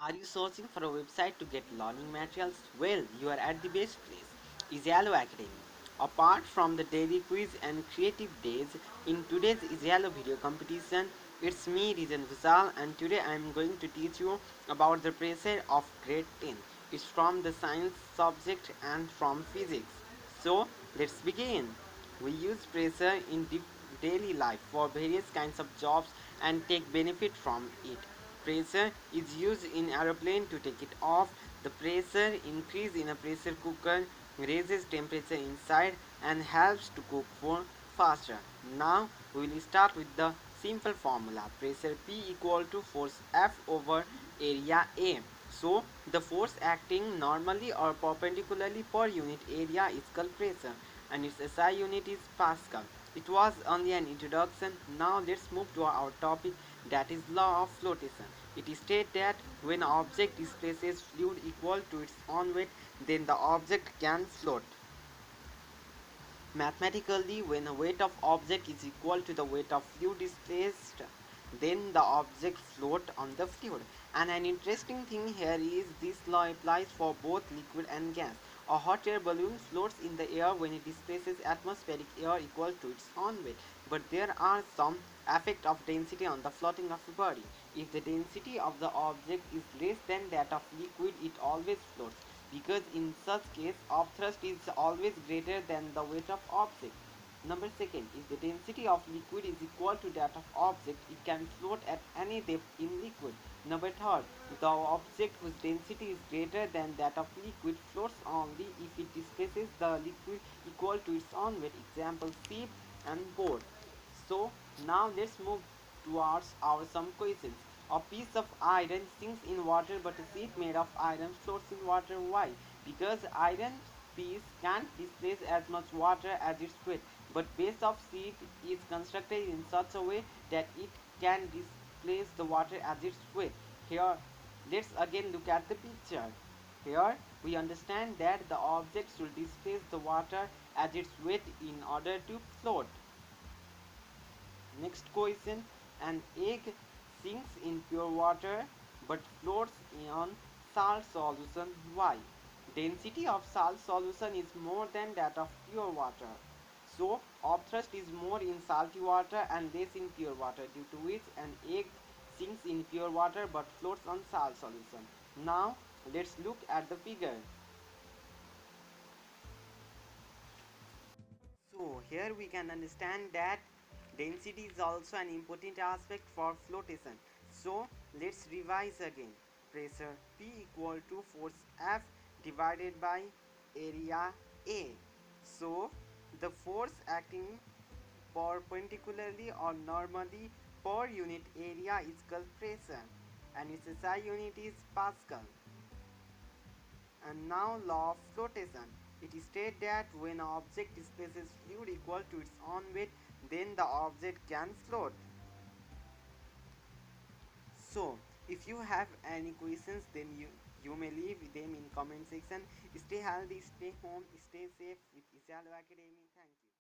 Are you searching for a website to get learning materials? Well, you are at the best place. Izialo Academy. Apart from the daily quiz and creative days, in today's Izialo video competition, it's me, Rijan Vizal, and today I am going to teach you about the pressure of grade 10. It's from the science subject and from physics. So, let's begin. We use pressure in daily life for various kinds of jobs and take benefit from it. Pressure is used in aeroplane to take it off. The pressure increase in a pressure cooker raises temperature inside and helps to cook food faster. Now we will start with the simple formula. Pressure P equal to force F over area A. So the force acting normally or perpendicularly per unit area is called pressure and its SI unit is Pascal. It was only an introduction. Now let's move to our topic, that is law of flotation. It states that when an object displaces fluid equal to its own weight, then the object can float. Mathematically, when the weight of object is equal to the weight of fluid displaced, then the object float on the fluid. And an interesting thing here is this law applies for both liquid and gas. A hot air balloon floats in the air when it displaces atmospheric air equal to its own weight. But there are some effect of density on the floating of a body. If the density of the object is less than that of liquid, it always floats, because in such case upthrust is always greater than the weight of object. Number second, if the density of liquid is equal to that of object, it can float at any depth in liquid. Number third, the object whose density is greater than that of liquid floats only if it displaces the liquid equal to its own weight. Example, ship and boat. So now let's move towards our some questions. A piece of iron sinks in water, but a sheet made of iron floats in water. Why? Because iron piece can't displace as much water as its weight, but base of sheet is constructed in such a way that it can displace the water as its weight. Here, let's again look at the picture. Here we understand that the object should displace the water as its weight in order to float. Next question, an egg sinks in pure water but floats in salt solution. Why? Density of salt solution is more than that of pure water. So upthrust is more in salty water and less in pure water, due to which an egg sinks in pure water but floats on salt solution. Now let's look at the figure. So here we can understand that density is also an important aspect for flotation. So let's revise again. Pressure P equal to force F divided by area A. So the force acting perpendicularly or normally per unit area is called pressure and its SI unit is Pascal. And now law of flotation. It states that when an object displaces fluid equal to its own weight, then the object can float. So if you have any questions, then you may leave them in comment section. Stay healthy, stay home, stay safe with Izialo Academy. Thank you.